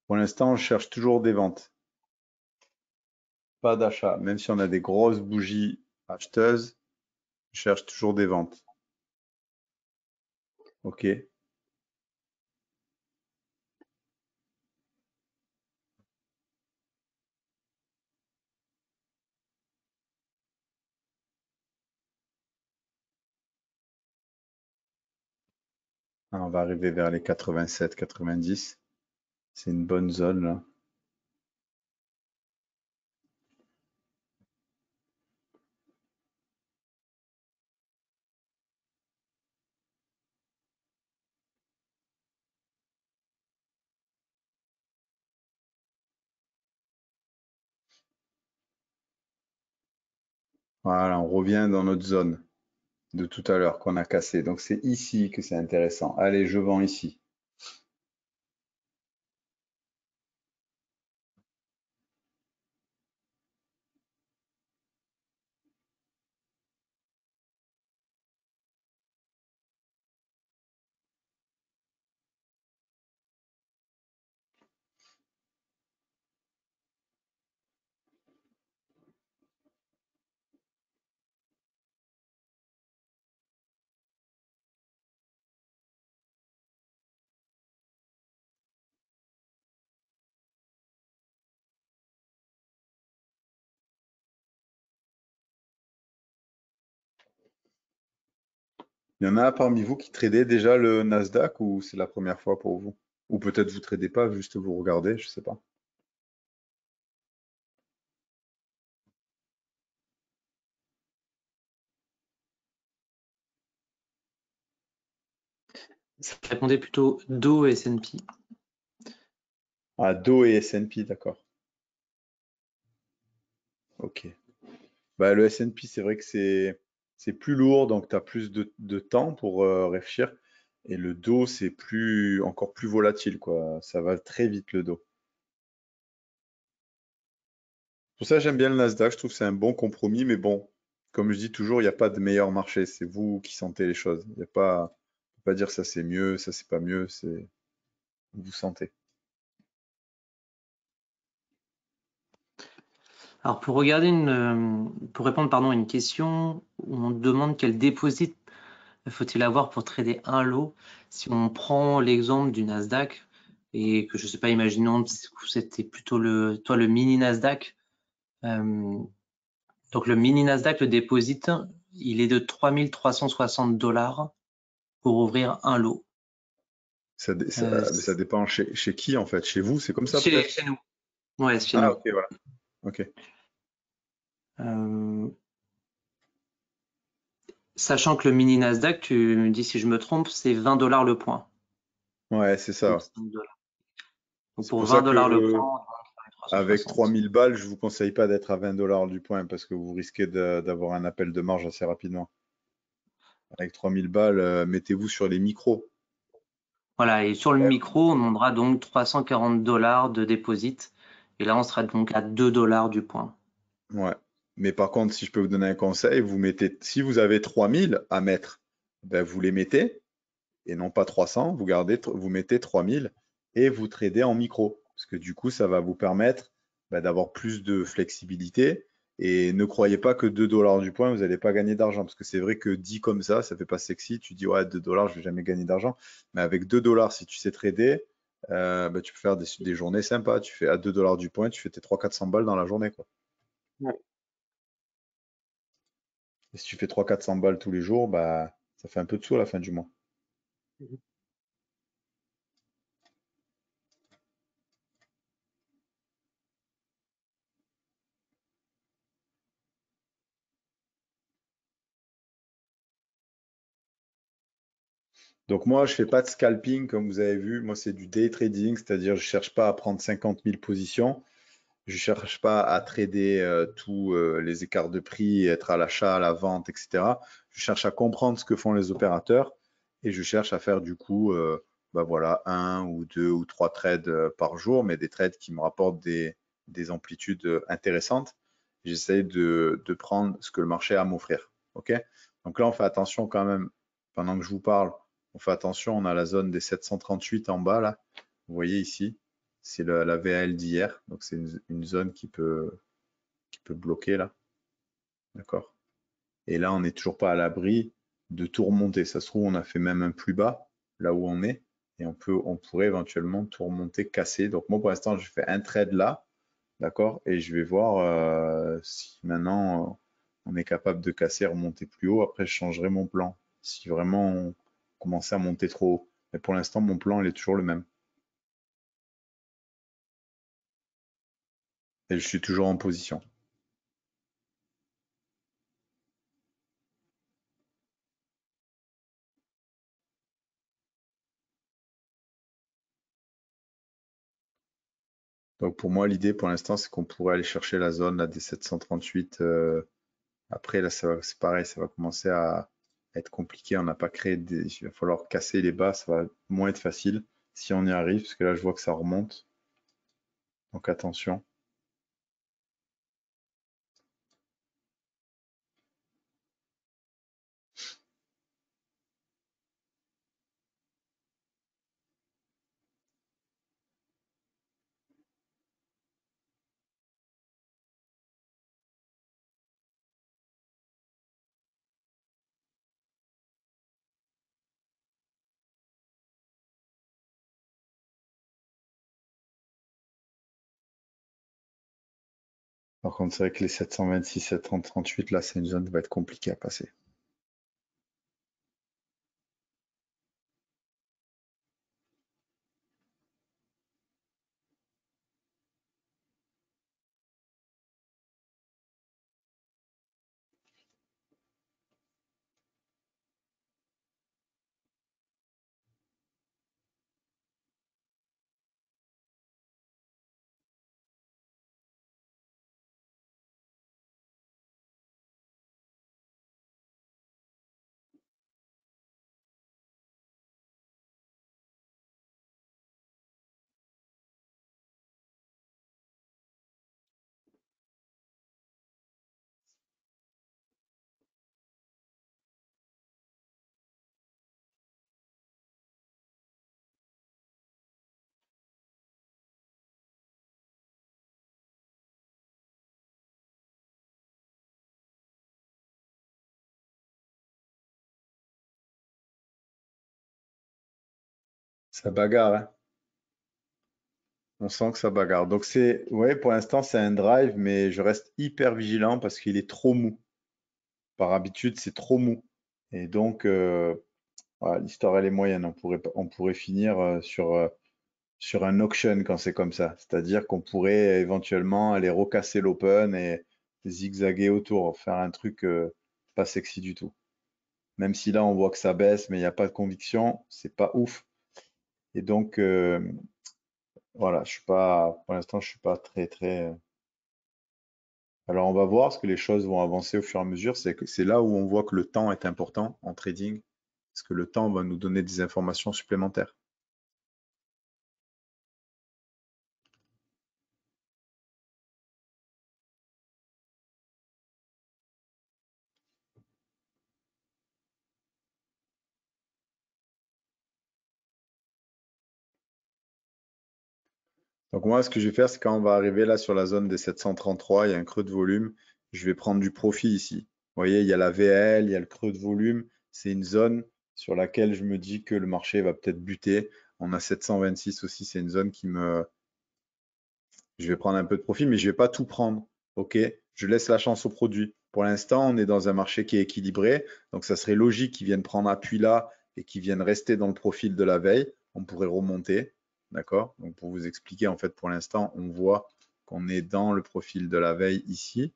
Pour l'instant, je cherche toujours des ventes, pas d'achat. Même si on a des grosses bougies acheteuses, je cherche toujours des ventes. OK. Ah, on va arriver vers les 87, 90. C'est une bonne zone là. Voilà, on revient dans notre zone de tout à l'heure qu'on a cassé. Donc c'est ici que c'est intéressant. Allez, je vends ici. Il y en a parmi vous qui tradez déjà le Nasdaq ou c'est la première fois pour vous? Ou peut-être vous tradez pas, juste vous regardez, je sais pas. Ça répondait plutôt Dow et S&P. Ah, Dow et S&P, d'accord. Ok. Bah, le S&P, c'est vrai que c'est plus lourd, donc tu as plus de temps pour réfléchir. Et le Dow, c'est encore plus volatile, quoi. Ça va très vite, le Dow. Pour ça, j'aime bien le Nasdaq. Je trouve que c'est un bon compromis, mais bon, comme je dis toujours, il n'y a pas de meilleur marché. C'est vous qui sentez les choses. Il n'y a pas, on peut pas dire ça c'est mieux, ça c'est pas mieux. C'est vous sentez. Alors pour répondre pardon, à une question où on demande quel dépôt faut-il avoir pour trader un lot. Si on prend l'exemple du Nasdaq et que je sais pas, imaginons que c'était plutôt le mini Nasdaq. Donc le mini Nasdaq, le déposit, il est de 3 360 $ pour ouvrir un lot. Mais ça dépend chez qui en fait? Chez vous, c'est comme ça Chez, peut-être? chez nous. Ouais, chez Ah nous. ok, voilà. Ok. Euh, Sachant que le mini Nasdaq, tu me dis si je me trompe, c'est 20 $ le point. Ouais, c'est ça. 5 $. Donc C'est pour pour ça 20 $ le point, que on demande avec 360. 3000 balles, je vous conseille pas d'être à 20 $ du point parce que vous risquez d'avoir un appel de marge assez rapidement. Avec 3000 balles, mettez-vous sur les micros. Voilà, et sur le micro, on demandera donc 340 $ de déposit. Et là, on sera donc à 2 $ du point. Ouais. Mais par contre, si je peux vous donner un conseil, vous mettez, si vous avez 3000 à mettre, ben vous les mettez et non pas 300. Vous gardez, vous mettez 3000 et vous tradez en micro. Parce que du coup, ça va vous permettre d'avoir plus de flexibilité. Et ne croyez pas que 2 $ du point, vous n'allez pas gagner d'argent. Parce que c'est vrai que dit comme ça fait pas sexy. Tu dis, ouais, 2 $, je vais jamais gagner d'argent. Mais avec 2 $, si tu sais trader, tu peux faire des journées sympas. Tu fais à 2 $ du point, tu fais tes 300-400 balles dans la journée, quoi. Ouais. Et si tu fais 300-400 balles tous les jours, bah, ça fait un peu de sous à la fin du mois. Donc moi, je fais pas de scalping comme vous avez vu. Moi, c'est du day trading, c'est-à-dire je cherche pas à prendre 50 000 positions. Je cherche pas à trader tous les écarts de prix, être à l'achat, à la vente, etc. Je cherche à comprendre ce que font les opérateurs et je cherche à faire du coup, voilà, un ou deux ou trois trades par jour, mais des trades qui me rapportent des amplitudes intéressantes. J'essaie de prendre ce que le marché a à m'offrir. OK? Donc là, on fait attention quand même, pendant que je vous parle, on fait attention, on a la zone des 738 en bas là. Vous voyez ici, c'est la VAL d'hier. Donc c'est une zone qui peut bloquer là. D'accord? Et là, on n'est toujours pas à l'abri de tout remonter. Ça se trouve, on a fait même un plus bas là où on est. Et on pourrait éventuellement tout remonter, casser. Donc moi, pour l'instant, je fais un trade là. D'accord? Et je vais voir si maintenant on est capable de casser, remonter plus haut. Après, je changerai mon plan. Si vraiment on commençait à monter trop haut. Mais pour l'instant, mon plan, il est toujours le même. Et je suis toujours en position. Donc pour moi, l'idée pour l'instant, c'est qu'on pourrait aller chercher la zone là, des 738. Après, là, c'est pareil, ça va commencer à être compliqué. On n'a pas créé des. Il va falloir casser les bas, ça va moins être facile si on y arrive, parce que là, je vois que ça remonte. Donc attention. Par contre, c'est vrai que les 726, 738, là, c'est une zone qui va être compliquée à passer. Ça bagarre, hein. On sent que ça bagarre. Donc c'est, ouais, pour l'instant c'est un drive, mais je reste hyper vigilant parce qu'il est trop mou. Par habitude, c'est trop mou. Et donc, voilà, l'histoire elle est moyenne. On pourrait finir sur un auction quand c'est comme ça. C'est-à-dire qu'on pourrait éventuellement aller recasser l'open et zigzaguer autour, faire un truc pas sexy du tout. Même si là on voit que ça baisse, mais il n'y a pas de conviction, c'est pas ouf. Et donc, voilà, je suis pas, pour l'instant, je suis pas très. Alors, on va voir parce que les choses vont avancer au fur et à mesure. C'est que c'est là où on voit que le temps est important en trading, parce que le temps va nous donner des informations supplémentaires. Donc moi, ce que je vais faire, c'est quand on va arriver là sur la zone des 733, il y a un creux de volume, je vais prendre du profit ici. Vous voyez, il y a la VL, il y a le creux de volume. C'est une zone sur laquelle je me dis que le marché va peut-être buter. On a 726 aussi, c'est une zone qui me, je vais prendre un peu de profit, mais je ne vais pas tout prendre. OK? Je laisse la chance au produit. Pour l'instant, on est dans un marché qui est équilibré. Donc, ça serait logique qu'ils viennent prendre appui là et qu'ils viennent rester dans le profil de la veille. On pourrait remonter. D'accord? Donc, pour vous expliquer, en fait, pour l'instant, on voit qu'on est dans le profil de la veille ici.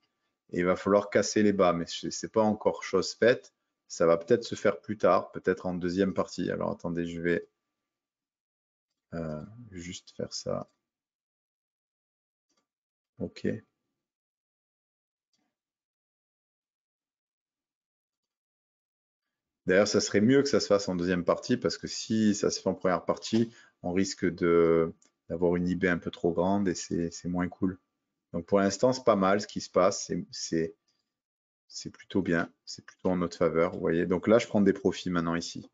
Et il va falloir casser les bas. Mais ce n'est pas encore chose faite. Ça va peut-être se faire plus tard, peut-être en deuxième partie. Alors, attendez, je vais juste faire ça. OK. D'ailleurs, ça serait mieux que ça se fasse en deuxième partie parce que si ça se fait en première partie, on risque d'avoir une IB un peu trop grande et c'est moins cool. Donc pour l'instant, c'est pas mal ce qui se passe. C'est plutôt bien. C'est plutôt en notre faveur. Vous voyez. Donc là, je prends des profits maintenant ici.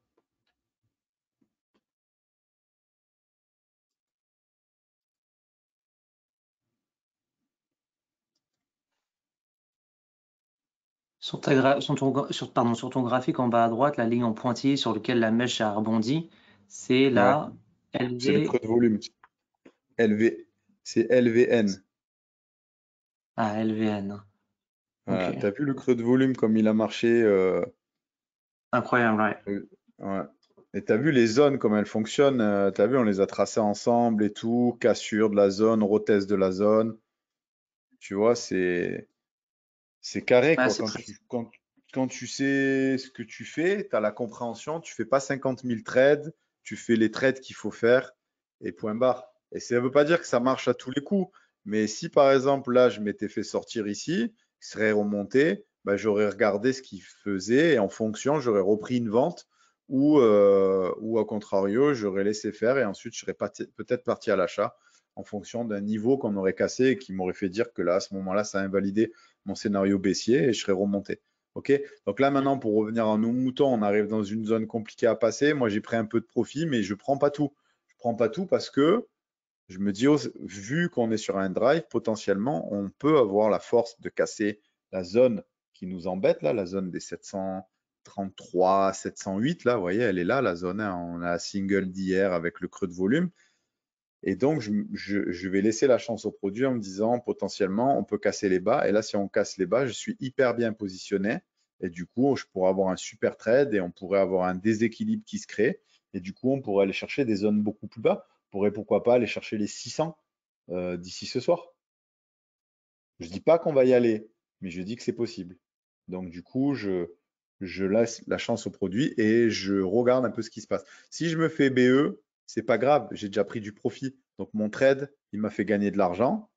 Sur ton graphique en bas à droite, la ligne en pointillé sur lequel la mèche a rebondi, c'est Ouais. la C'est le LV creux de volume. LV, c'est LVN. à LVN. Ok, Voilà. T'as vu le creux de volume comme il a marché incroyable, ouais. ouais. Et t'as vu les zones, comme elles fonctionnent. T'as vu, on les a tracées ensemble et tout. Cassure de la zone, rotesse de la zone. Tu vois, c'est carré, Ouais, quoi. c'est très. Quand tu sais ce que tu fais, tu as la compréhension, tu fais pas 50 000 trades, tu fais les trades qu'il faut faire et point barre. Et ça ne veut pas dire que ça marche à tous les coups. Mais si par exemple, là, je m'étais fait sortir ici, il serait remonté, bah, j'aurais regardé ce qu'il faisait et en fonction, j'aurais repris une vente ou à contrario, j'aurais laissé faire et ensuite, je serais peut-être parti à l'achat en fonction d'un niveau qu'on aurait cassé et qui m'aurait fait dire que là, à ce moment-là, ça a invalidé mon scénario baissier et je serais remonté. OK? Donc là, maintenant, pour revenir à nos moutons, on arrive dans une zone compliquée à passer. Moi, j'ai pris un peu de profit, mais je ne prends pas tout. Je ne prends pas tout parce que je me dis, vu qu'on est sur un drive, potentiellement, on peut avoir la force de casser la zone qui nous embête, là, la zone des 733, 708, là, vous voyez, elle est là, la zone, hein. On a la single d'hier avec le creux de volume. Et donc, je vais laisser la chance au produit en me disant potentiellement, on peut casser les bas. Et là, si on casse les bas, je suis hyper bien positionné. Et du coup, je pourrais avoir un super trade et on pourrait avoir un déséquilibre qui se crée. Et du coup, on pourrait aller chercher des zones beaucoup plus bas. On pourrait pourquoi pas aller chercher les 600 d'ici ce soir. Je ne dis pas qu'on va y aller, mais je dis que c'est possible. Donc, du coup, je laisse la chance au produit et je regarde un peu ce qui se passe. Si je me fais BE, c'est pas grave, j'ai déjà pris du profit. Donc, mon trade, il m'a fait gagner de l'argent.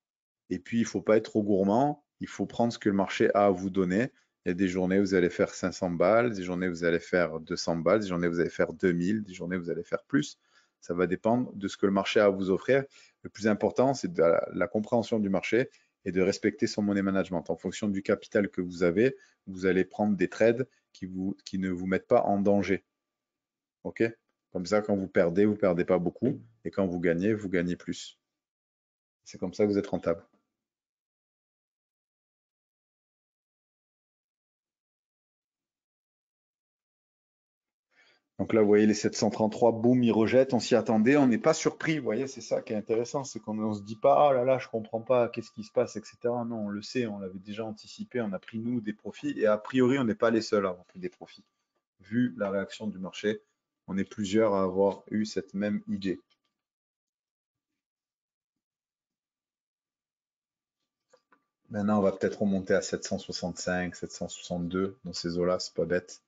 Et puis, il ne faut pas être trop gourmand. Il faut prendre ce que le marché a à vous donner. Il y a des journées où vous allez faire 500 balles, des journées où vous allez faire 200 balles, des journées où vous allez faire 2000, des journées où vous allez faire plus. Ça va dépendre de ce que le marché a à vous offrir. Le plus important, c'est de la compréhension du marché et de respecter son money management. En fonction du capital que vous avez, vous allez prendre des trades qui ne vous mettent pas en danger. OK? Comme ça, quand vous perdez pas beaucoup. Et quand vous gagnez plus. C'est comme ça que vous êtes rentable. Donc là, vous voyez les 733, boum, ils rejettent, on s'y attendait, on n'est pas surpris. Vous voyez, c'est ça qui est intéressant, c'est qu'on ne se dit pas, oh là là, je comprends pas, qu'est-ce qui se passe, etc. Non, on le sait, on l'avait déjà anticipé, on a pris nous des profits et a priori, on n'est pas les seuls à avoir pris des profits. Vu la réaction du marché, on est plusieurs à avoir eu cette même idée. Maintenant, on va peut-être remonter à 765, 762 dans ces eaux-là, c'est pas bête.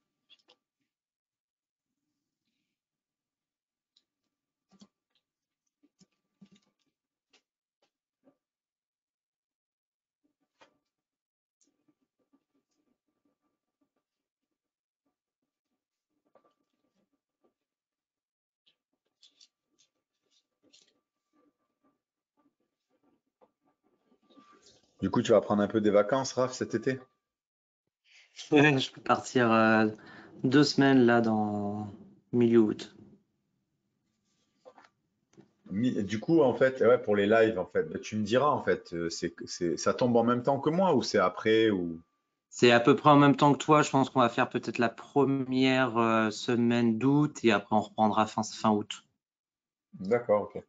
Du coup, tu vas prendre un peu des vacances, Raph, cet été? Ouais, je peux partir 2 semaines là dans milieu août. Du coup, en fait, ouais, pour les lives, en fait, bah, tu me diras, en fait, ça tombe en même temps que moi ou c'est après ou... C'est à peu près en même temps que toi. Je pense qu'on va faire peut-être la première semaine d'août et après on reprendra fin août. D'accord, ok.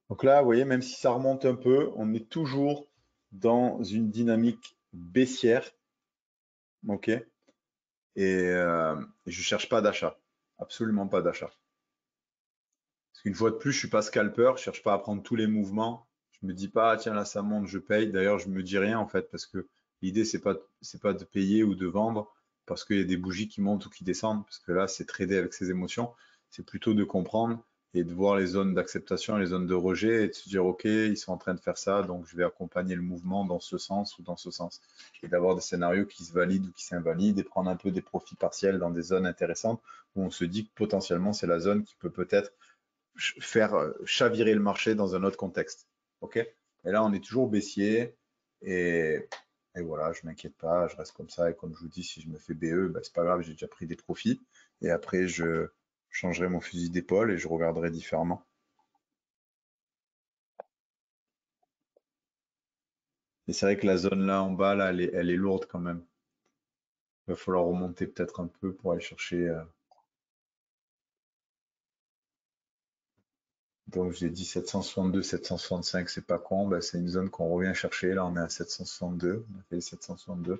Donc là, vous voyez, même si ça remonte un peu, on est toujours dans une dynamique baissière, ok? Et je cherche pas d'achat, absolument pas d'achat. Parce qu'une fois de plus, je suis pas scalper, je cherche pas à prendre tous les mouvements. Je me dis pas, ah, tiens, là, ça monte, je paye. D'ailleurs, je me dis rien, en fait, parce que l'idée, c'est pas de payer ou de vendre parce qu'il y a des bougies qui montent ou qui descendent. Parce que là, c'est trader avec ses émotions. C'est plutôt de comprendre et de voir les zones d'acceptation et les zones de rejet et de se dire, OK, ils sont en train de faire ça, donc je vais accompagner le mouvement dans ce sens ou dans ce sens. Et d'avoir des scénarios qui se valident ou qui s'invalident et prendre un peu des profits partiels dans des zones intéressantes où on se dit que potentiellement, c'est la zone qui peut peut-être faire chavirer le marché dans un autre contexte. OK? Et là, on est toujours baissier. Et, et voilà, je m'inquiète pas, je reste comme ça. Et comme je vous dis, si je me fais BE, bah, c'est pas grave, j'ai déjà pris des profits. Et après, je changerai mon fusil d'épaule et je regarderai différemment. Et c'est vrai que la zone là en bas, là, elle est lourde quand même. Il va falloir remonter peut-être un peu pour aller chercher. Donc j'ai dit 762, 765, c'est pas con. Bah, c'est une zone qu'on revient chercher. Là, on est à 762. On a fait les 762.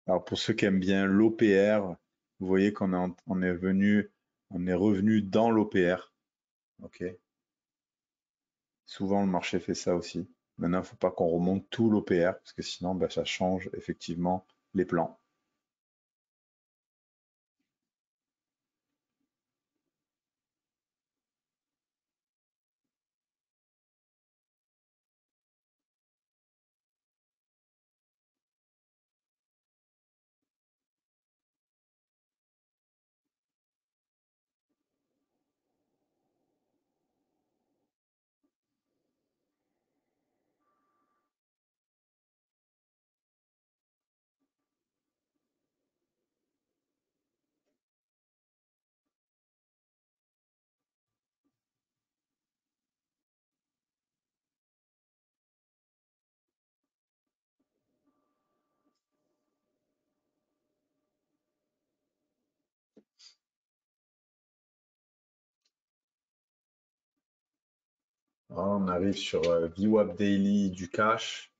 Alors pour ceux qui aiment bien l'OPR, vous voyez on est revenu dans l'OPR. Ok. Souvent le marché fait ça aussi. Maintenant, il ne faut pas qu'on remonte tout l'OPR parce que sinon, bah, ça change effectivement les plans. Ah, on arrive sur VWAP Daily du cash.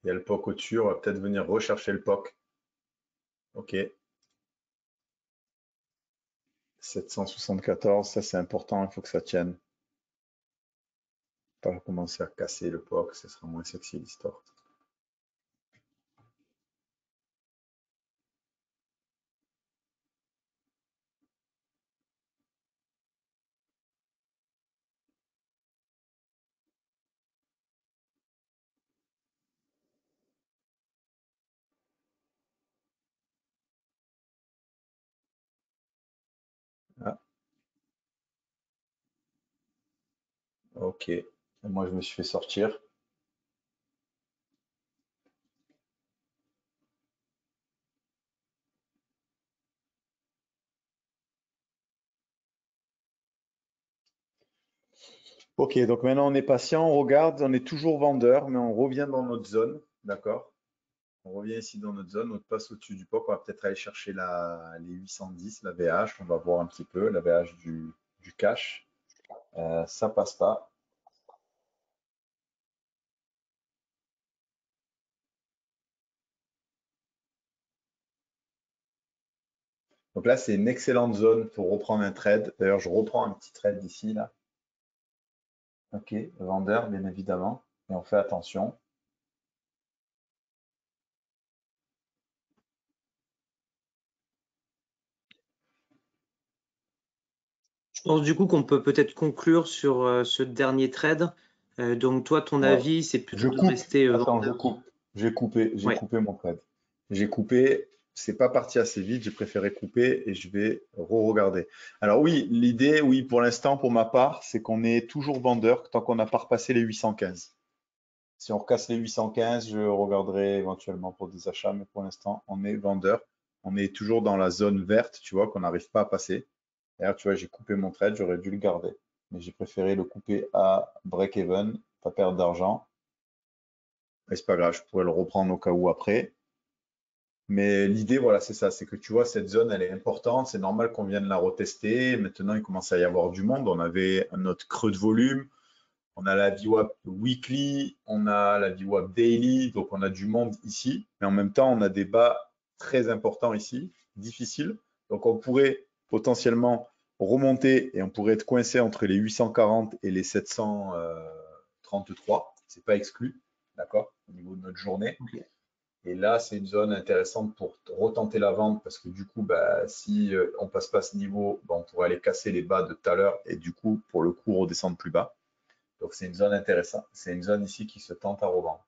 Il y a le POC au-dessus. On va peut-être venir rechercher le POC. Ok. 774, ça c'est important, il faut que ça tienne. Pas commencer à casser le POC, ce sera moins sexy l'histoire. Ah, ok. Et moi je me suis fait sortir. Ok, donc maintenant on est patient, on regarde, on est toujours vendeur, mais on revient dans notre zone, d'accord? On revient ici dans notre zone, on passe au-dessus du POC, on va peut-être aller chercher les 810, la VH, on va voir un petit peu, la VH du cash. Ça passe pas. Donc là, c'est une excellente zone pour reprendre un trade. D'ailleurs, je reprends un petit trade d'ici, là. Ok, vendeur, bien évidemment. Et on fait attention. Je pense du coup qu'on peut peut-être conclure sur ce dernier trade. Donc toi, ton Ouais. avis, c'est Je plutôt de coupe. rester Attends, je vendeur. coupe. J'ai Ouais. coupé mon trade. J'ai coupé. C'est pas parti assez vite. J'ai préféré couper et je vais re-regarder. Alors oui, l'idée, oui, pour l'instant, pour ma part, c'est qu'on est toujours vendeur tant qu'on n'a pas repassé les 815. Si on recasse les 815, je regarderai éventuellement pour des achats, mais pour l'instant, on est vendeur. On est toujours dans la zone verte, tu vois, qu'on n'arrive pas à passer. D'ailleurs, tu vois, j'ai coupé mon trade, j'aurais dû le garder. Mais j'ai préféré le couper à break-even, pas perdre d'argent. Mais c'est pas grave, je pourrais le reprendre au cas où après. Mais l'idée, voilà, c'est ça, c'est que tu vois, cette zone, elle est importante. C'est normal qu'on vienne la retester. Maintenant, il commence à y avoir du monde. On avait notre creux de volume. On a la VWAP weekly, on a la VWAP daily, donc on a du monde ici, mais en même temps, on a des bas très importants ici, difficiles. Donc on pourrait potentiellement remonter et on pourrait être coincé entre les 840 et les 733. C'est pas exclu, d'accord, au niveau de notre journée. Ok. Et là, c'est une zone intéressante pour retenter la vente parce que du coup, bah, si on passe pas ce niveau, bah, on pourrait aller casser les bas de tout à l'heure et du coup, pour le coup, redescendre plus bas. Donc c'est une zone intéressante. C'est une zone ici qui se tente à revendre.